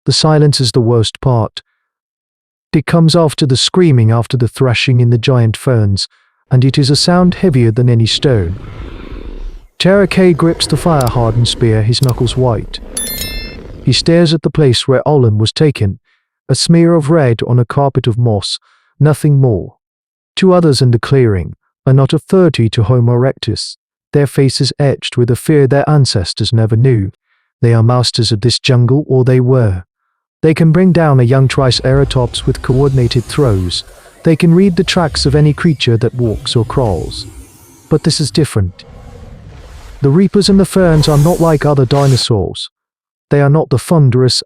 The silence is the worst part. It comes after the screaming, after the thrashing in the giant ferns, and it is a sound heavier than any stone. Cherokee grips the fire-hardened spear, his knuckles white. He stares at the place where Olin was taken, a smear of red on a carpet of moss, nothing more. Two others in the clearing, a knot of 30 to Homo Erectus, their faces etched with a fear their ancestors never knew. They are masters of this jungle, or they were. They can bring down a young Triceratops with coordinated throws. They can read the tracks of any creature that walks or crawls. But this is different. The reapers and the ferns are not like other dinosaurs. They are not the thunderous,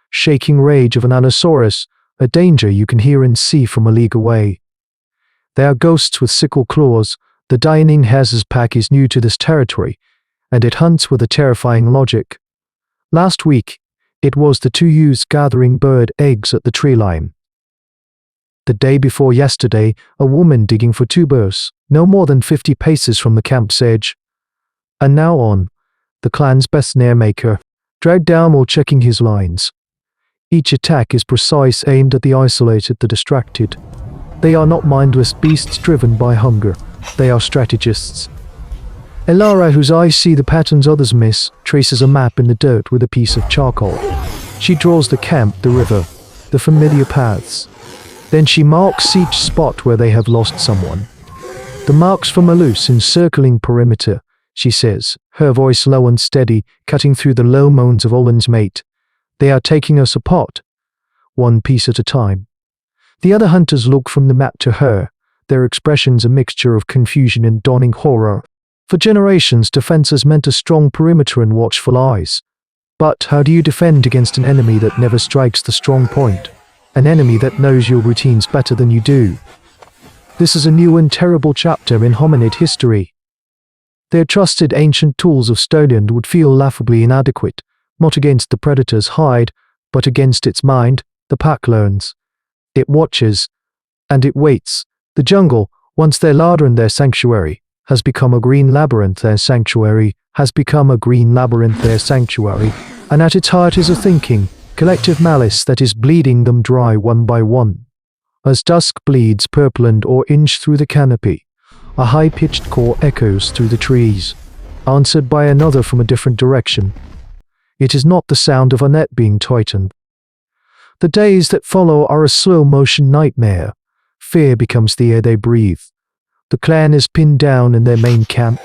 shaking rage of an Allosaurus, a danger you can hear and see from a league away. They are ghosts with sickle claws. The Deinonychus pack is new to this territory, and it hunts with a terrifying logic. Last week, it was the two youths gathering bird eggs at the tree line. The day before yesterday, a woman digging for tubers, no more than 50 paces from the camp's edge. And now on, the clan's best snare maker, dragged down while checking his lines. Each attack is precise, aimed at the isolated, the distracted. They are not mindless beasts driven by hunger. They are strategists. Elara, whose eyes see the patterns others miss, traces a map in the dirt with a piece of charcoal. She draws the camp, the river, the familiar paths. Then she marks each spot where they have lost someone. The marks from a loose, encircling perimeter, she says, her voice low and steady, cutting through the low moans of Olin's mate. They are taking us apart, one piece at a time. The other hunters look from the map to her, their expressions a mixture of confusion and dawning horror. For generations, defense has meant a strong perimeter and watchful eyes. But how do you defend against an enemy that never strikes the strong point? An enemy that knows your routines better than you do? This is a new and terrible chapter in hominid history. Their trusted ancient tools of stoneland would feel laughably inadequate, not against the predator's hide, but against its mind. The pack learns. It watches, and it waits. The jungle, once their larder and their sanctuary, has become a green labyrinth. Their sanctuary has become a green labyrinth. Their sanctuary, and at its heart is a thinking, collective malice that is bleeding them dry one by one. As dusk bleeds purple and orange through the canopy, a high-pitched call echoes through the trees, answered by another from a different direction. It is not the sound of a net being tightened. The days that follow are a slow-motion nightmare. Fear becomes the air they breathe. The clan is pinned down in their main camp,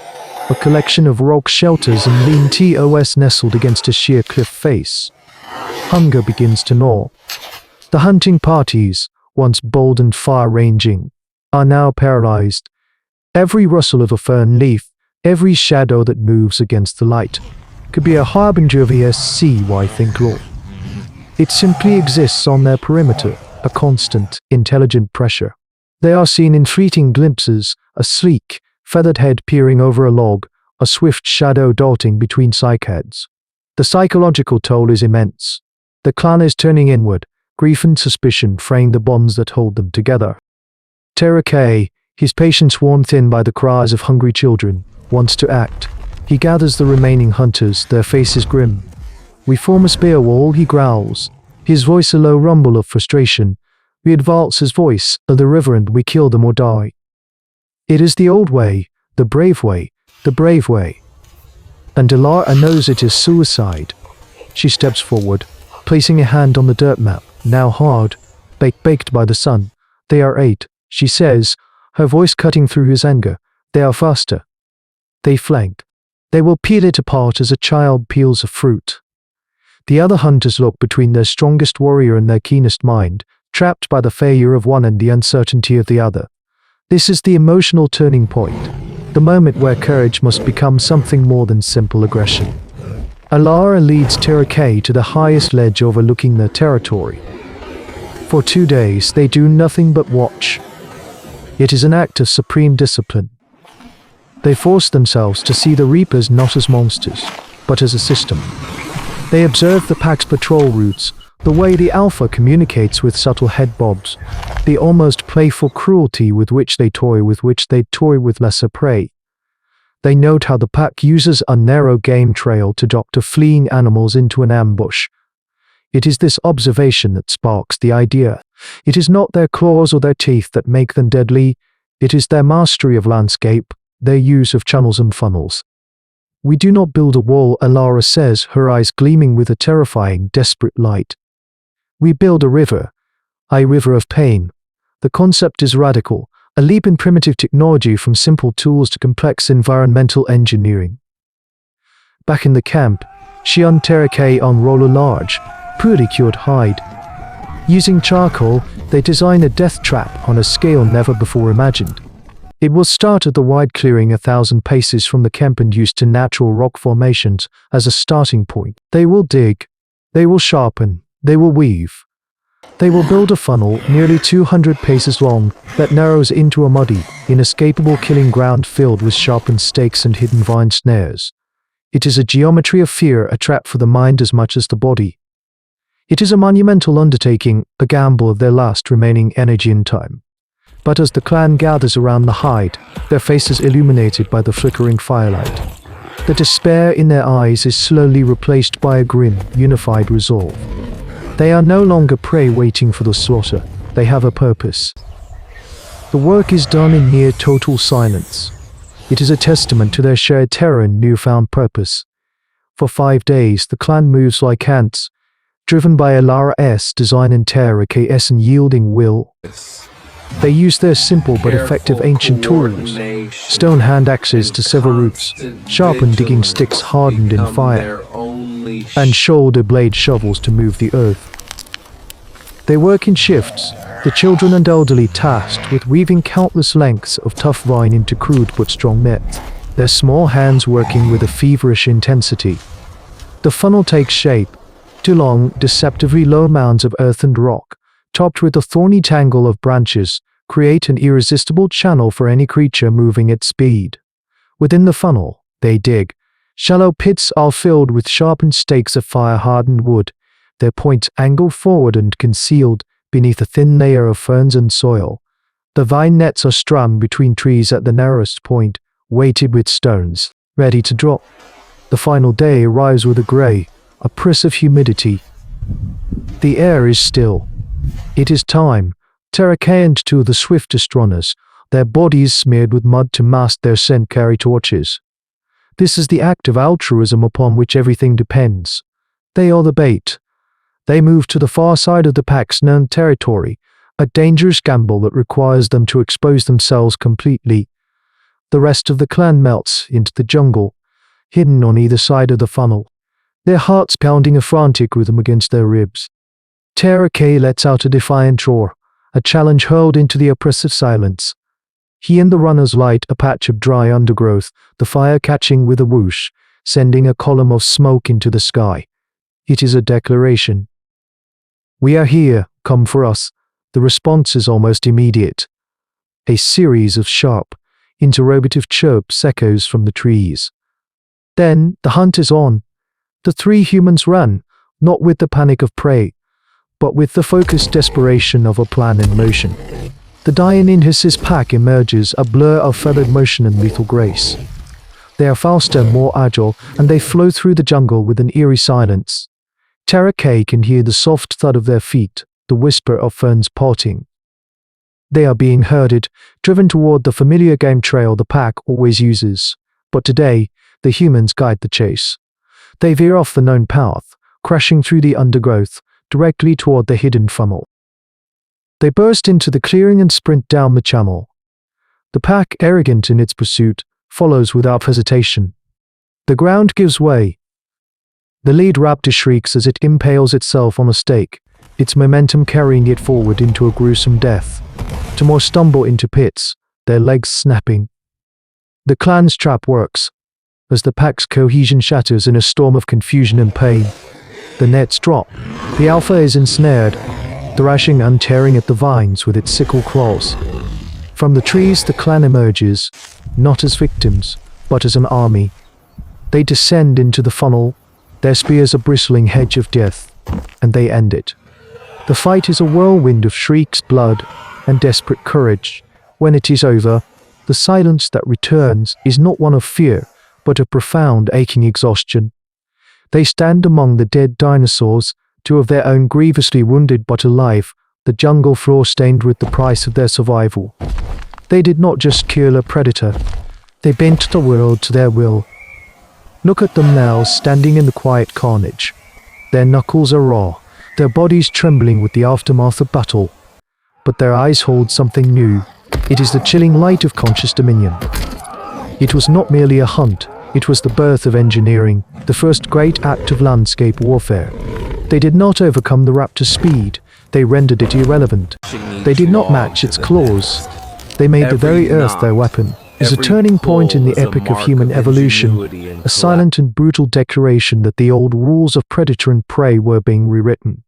a collection of rock shelters and lean TOS nestled against a sheer cliff face. Hunger begins to gnaw. The hunting parties, once bold and far-ranging, are now paralyzed. Every rustle of a fern leaf, every shadow that moves against the light, could be a harbinger of ESCY think law. It simply exists on their perimeter, a constant, intelligent pressure. They are seen in fleeting glimpses, a sleek, feathered head peering over a log, a swift shadow darting between cycads. The psychological toll is immense. The clan is turning inward. Grief and suspicion frame the bonds that hold them together. Cherokee, his patience worn thin by the cries of hungry children, wants to act. He gathers the remaining hunters, their faces grim. We form a spear wall, he growls, his voice a low rumble of frustration. We advance his voice, the river, and we kill them or die. It is the old way, the brave way, the brave way. And Delara knows it is suicide. She steps forward, placing a hand on the dirt map, now hard, baked by the sun. They are 8, she says, her voice cutting through his anger. They are faster. They flank. They will peel it apart as a child peels a fruit. The other hunters look between their strongest warrior and their keenest mind, trapped by the failure of one and the uncertainty of the other. This is the emotional turning point, the moment where courage must become something more than simple aggression. Alara leads Cherokee to the highest ledge overlooking their territory. For 2 days they do nothing but watch. It is an act of supreme discipline. They force themselves to see the Reapers not as monsters, but as a system. They observe the pack's patrol routes, the way the Alpha communicates with subtle head bobs, the almost playful cruelty with which they toy with lesser prey. They note how the pack uses a narrow game trail to doctor fleeing animals into an ambush. It is this observation that sparks the idea. It is not their claws or their teeth that make them deadly. It is their mastery of landscape, their use of channels and funnels. We do not build a wall, Alara says, her eyes gleaming with a terrifying, desperate light. We build a river of pain. The concept is radical, a leap in primitive technology from simple tools to complex environmental engineering. Back in the camp, she and Terekay unroll a large, poorly cured hide. Using charcoal, they design a death trap on a scale never before imagined. It will start at the wide clearing 1,000 paces from the camp and used to natural rock formations as a starting point. They will dig, they will sharpen, they will weave. They will build a funnel nearly 200 paces long that narrows into a muddy, inescapable killing ground filled with sharpened stakes and hidden vine snares. It is a geometry of fear, a trap for the mind as much as the body. It is a monumental undertaking, a gamble of their last remaining energy and time. But as the clan gathers around the hide, their faces illuminated by the flickering firelight, the despair in their eyes is slowly replaced by a grim, unified resolve. They are no longer prey waiting for the slaughter. They have a purpose. The work is done in near total silence. It is a testament to their shared terror and newfound purpose. For 5 days, the clan moves like ants, driven by Alara's design and Terekay's unyielding will. They use their simple but effective ancient tools, stone hand axes to sever roots, sharpened digging sticks hardened in fire, and shoulder blade shovels to move the earth. They work in shifts, the children and elderly tasked with weaving countless lengths of tough vine into crude but strong nets, their small hands working with a feverish intensity. The funnel takes shape, two long, deceptively low mounds of earth and rock, topped with a thorny tangle of branches, create an irresistible channel for any creature moving at speed. Within the funnel, they dig. Shallow pits are filled with sharpened stakes of fire-hardened wood, their points angled forward and concealed beneath a thin layer of ferns and soil. The vine nets are strung between trees at the narrowest point, weighted with stones, ready to drop. The final day arrives with a grey, oppressive humidity. The air is still. It is time. Terekay and two of the swiftest runners, their bodies smeared with mud to mask their scent, carry torches. This is the act of altruism upon which everything depends. They are the bait. They move to the far side of the pack's known territory, a dangerous gamble that requires them to expose themselves completely. The rest of the clan melts into the jungle, hidden on either side of the funnel, their hearts pounding a frantic rhythm against their ribs. Terekay lets out a defiant roar, a challenge hurled into the oppressive silence. He and the runners light a patch of dry undergrowth, the fire catching with a whoosh, sending a column of smoke into the sky. It is a declaration. "We are here, come for us." The response is almost immediate. A series of sharp, interrogative chirps echoes from the trees. Then, the hunt is on. The three humans run, not with the panic of prey, but with the focused desperation of a plan in motion. The Deinonychus pack emerges, a blur of feathered motion and lethal grace. They are faster, more agile, and they flow through the jungle with an eerie silence. Terekay can hear the soft thud of their feet, the whisper of ferns parting. They are being herded, driven toward the familiar game trail the pack always uses. But today, the humans guide the chase. They veer off the known path, crashing through the undergrowth, directly toward the hidden funnel. They burst into the clearing and sprint down the channel. The pack, arrogant in its pursuit, follows without hesitation. The ground gives way. The lead raptor shrieks as it impales itself on a stake, its momentum carrying it forward into a gruesome death, to more stumble into pits, their legs snapping. The clan's trap works. As the pack's cohesion shatters in a storm of confusion and pain, the nets drop. The alpha is ensnared, thrashing and tearing at the vines with its sickle claws. From the trees the clan emerges, not as victims, but as an army. They descend into the funnel, their spears a bristling hedge of death, and they end it. The fight is a whirlwind of shrieks, blood, and desperate courage. When it is over, the silence that returns is not one of fear, but a profound aching exhaustion. They stand among the dead dinosaurs, two of their own grievously wounded but alive, the jungle floor stained with the price of their survival. They did not just kill a predator, they bent the world to their will. Look at them now, standing in the quiet carnage. Their knuckles are raw, their bodies trembling with the aftermath of battle. But their eyes hold something new. It is the chilling light of conscious dominion. It was not merely a hunt, it was the birth of engineering, the first great act of landscape warfare. They did not overcome the raptor's speed, they rendered it irrelevant. They did not match its claws. They made the very earth their weapon. It is a turning point in the epic of human evolution, a silent and brutal declaration that the old rules of predator and prey were being rewritten.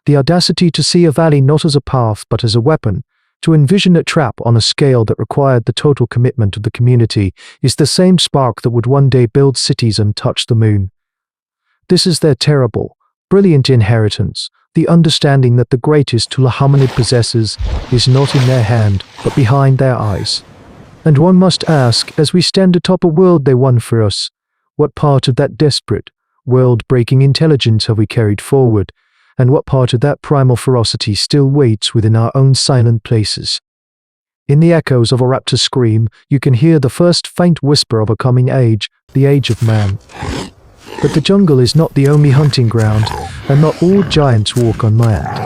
The audacity to see a valley not as a path but as a weapon, to envision a trap on a scale that required the total commitment of the community, is the same spark that would one day build cities and touch the moon. This is their terrible, brilliant inheritance, the understanding that the greatest tool a hominid possesses is not in their hand, but behind their eyes. And one must ask, as we stand atop a world they won for us, what part of that desperate, world-breaking intelligence have we carried forward, and what part of that primal ferocity still waits within our own silent places? In the echoes of a raptor's scream, you can hear the first faint whisper of a coming age, the age of man. But the jungle is not the only hunting ground, and not all giants walk on land.